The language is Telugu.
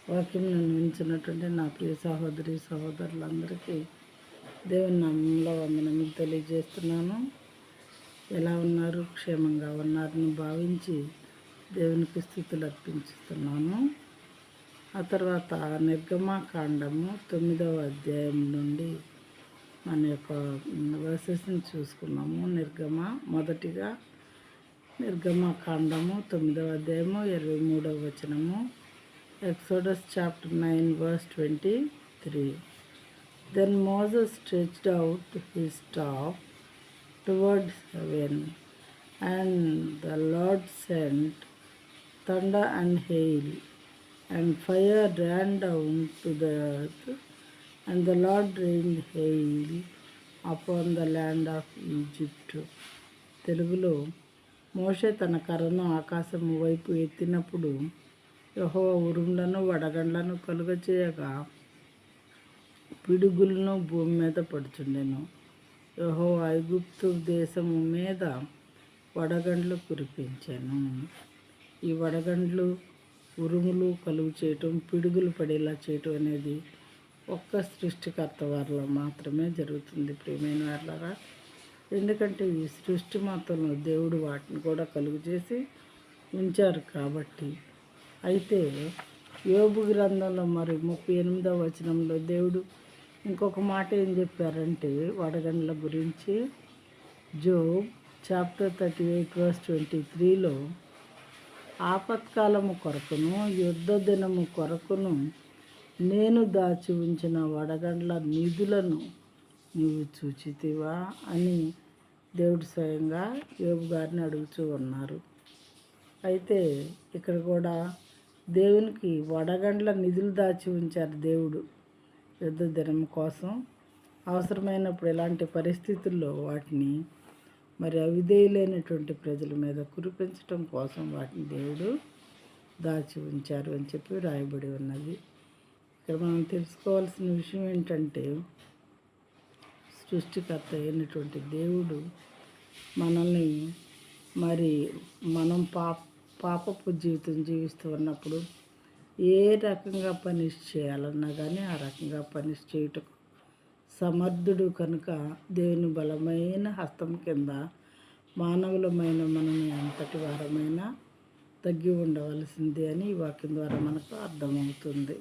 వాక్యం వింటున్నటువంటి నా ప్రియ సహోదరి సహోదరులందరికీ దేవుని నామంలో వందనములు తెలియజేస్తున్నాను. ఎలా ఉన్నారు? క్షేమంగా ఉన్నారని భావించి దేవునికి స్థుతులు అర్పించుతున్నాను. ఆ తర్వాత నిర్గమాకాండము 9వ అధ్యాయం నుండి మన యొక్క వర్సెస్ని చూసుకున్నాము. మొదటిగా నిర్గమాకాండము 9వ అధ్యాయము 23వ వచనము. Exodus chapter 9 verse 23. Then Moses stretched out his staff towards heaven, and the Lord sent thunder and hail, and fire ran down to the earth, and the Lord rained hail upon the land of Egypt. తెలుగులో మోషే తన కర్రను ఆకాశము వైపు ఎత్తినప్పుడు యెహోవా ఉరుములను వడగండ్లను కలుగచేయగా పిడుగులను భూమి మీద పడుచుండెను. యెహోవా ఐగుప్తు దేశము మీద వడగండ్లు కురిపించాను. ఈ వడగండ్లు, ఉరుములు కలుగు చేయటం, పిడుగులు పడేలా చేయటం అనేది ఒక్క సృష్టికర్త వారిలో మాత్రమే జరుగుతుంది ప్రియమైన వారులారా. ఎందుకంటే ఈ సృష్టి మొత్తంలో దేవుడు వాటిని కూడా కలుగు చేసి ఉంచారు కాబట్టి. అయితే యోబు గ్రంథంలో మరి 38వ వచనంలో దేవుడు ఇంకొక మాట ఏం చెప్పారంటే వడగండ్ల గురించి. జోబ్ చాప్టర్ 38 verse 23లో ఆపత్కాలము కొరకును యుద్ధ దినము కొరకును నేను దాచి ఉంచిన వడగండ్ల నిధులను నీవు చూచితివా అని దేవుడు స్వయంగా యోబు గారిని అడుగుతూ ఉన్నారు. అయితే ఇక్కడ కూడా దేవునికి వడగండ్ల నిధులు దాచి ఉంచారు దేవుడు యుద్ధ దినం కోసం. అవసరమైనప్పుడు ఎలాంటి పరిస్థితుల్లో వాటిని మరి అవిధేయులైనటువంటి ప్రజల మీద కురిపించడం కోసం వాటిని దేవుడు దాచి ఉంచారు అని చెప్పి రాయబడి ఉన్నది. ఇక్కడ మనం తెలుసుకోవాల్సిన విషయం ఏంటంటే సృష్టికర్త అయినటువంటి దేవుడు మనల్ని మరి మనం పాపపు జీవితం జీవిస్తూ ఉన్నప్పుడు ఏ రకంగా పనిష్ చేయాలన్నా కానీ ఆ రకంగా పనిష్ చేయటం సమర్థుడు కనుక దేవుని బలమైన హస్తం కింద మానవులమైన మనం ఎంతటి వారమైనా తగ్గి ఉండవలసిందే అని ఈ వాక్యం ద్వారా మనకు అర్థమవుతుంది.